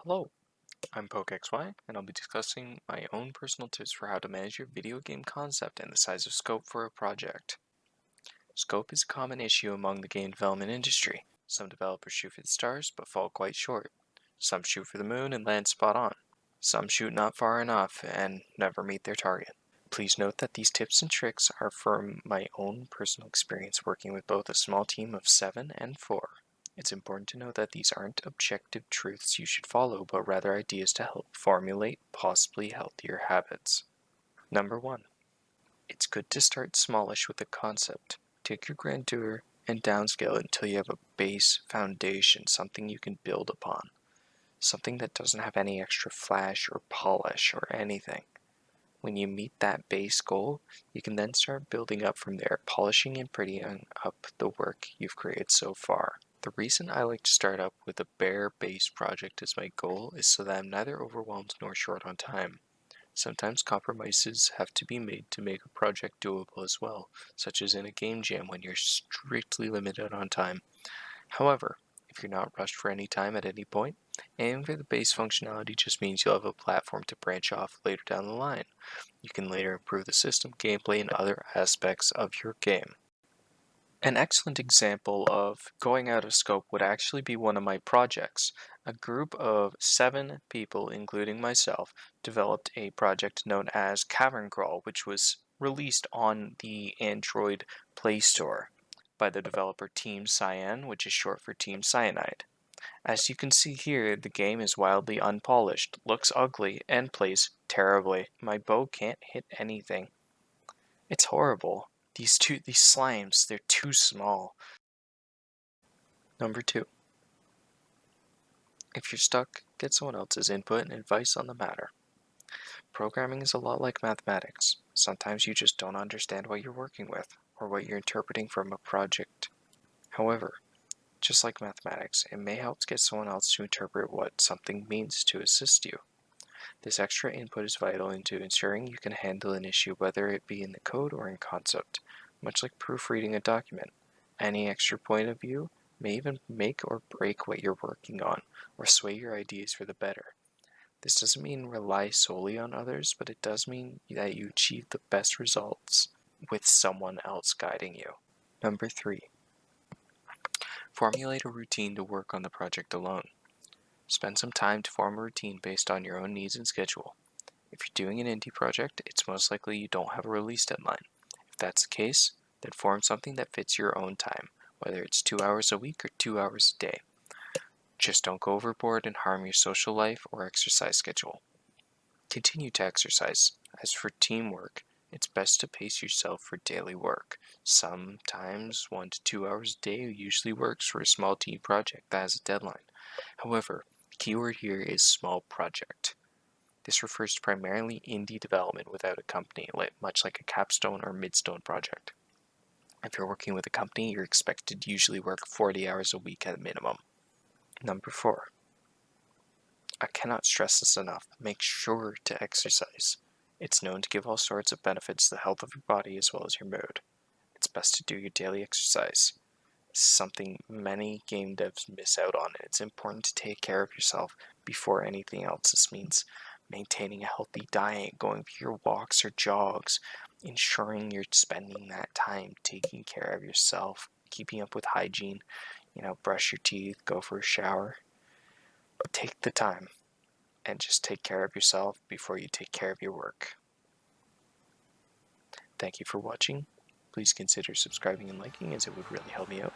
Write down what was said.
Hello, I'm PokeXY, and I'll be discussing my own personal tips for how to manage your video game concept and the size of scope for a project. Scope is a common issue among the game development industry. Some developers shoot for the stars but fall quite short. Some shoot for the moon and land spot on. Some shoot not far enough and never meet their target. Please note that these tips and tricks are from my own personal experience working with both a small team of 7 and 4. It's important to know that these aren't objective truths you should follow, but rather ideas to help formulate possibly healthier habits. Number 1. It's good to start smallish with a concept. Take your grandeur and downscale it until you have a base foundation, something you can build upon. Something that doesn't have any extra flash or polish or anything. When you meet that base goal, you can then start building up from there, polishing and prettying up the work you've created so far. The reason I like to start up with a bare base project as my goal is so that I'm neither overwhelmed nor short on time. Sometimes compromises have to be made to make a project doable as well, such as in a game jam when you're strictly limited on time. However, if you're not rushed for any time at any point, aiming for the base functionality just means you'll have a platform to branch off later down the line. You can later improve the system, gameplay, and other aspects of your game. An excellent example of going out of scope would actually be one of my projects. A group of 7 people, including myself, developed a project known as Cavern Crawl, which was released on the Android Play Store by the developer Team Cyan, which is short for Team Cyanide. As you can see here, the game is wildly unpolished, looks ugly, and plays terribly. My bow can't hit anything. It's horrible. These slimes, they're too small. Number 2. If you're stuck, get someone else's input and advice on the matter. Programming is a lot like mathematics. Sometimes you just don't understand what you're working with, or what you're interpreting from a project. However, just like mathematics, it may help to get someone else to interpret what something means to assist you. This extra input is vital into ensuring you can handle an issue, whether it be in the code or in concept. Much like proofreading a document, any extra point of view may even make or break what you're working on, or sway your ideas for the better. This doesn't mean rely solely on others, but it does mean that you achieve the best results with someone else guiding you. Number 3. Formulate a routine to work on the project alone. Spend some time to form a routine based on your own needs and schedule. If you're doing an indie project, it's most likely you don't have a release deadline. If that's the case, then form something that fits your own time, whether it's 2 hours a week or 2 hours a day. Just don't go overboard and harm your social life or exercise schedule. Continue to exercise. As for teamwork, it's best to pace yourself for daily work. Sometimes 1 to 2 hours a day usually works for a small team project that has a deadline. However, the keyword here is small project. This refers to primarily indie development without a company, much like a capstone or midstone project. If you're working with a company, you're expected to usually work 40 hours a week at a minimum. Number 4. I cannot stress this enough. Make sure to exercise. It's known to give all sorts of benefits to the health of your body as well as your mood. It's best to do your daily exercise. This is something many game devs miss out on, and it's important to take care of yourself before anything else. This means maintaining a healthy diet, going for your walks or jogs, ensuring you're spending that time taking care of yourself, keeping up with hygiene, brush your teeth, go for a shower. Take the time and just take care of yourself before you take care of your work. Thank you for watching. Please consider subscribing and liking, as it would really help me out.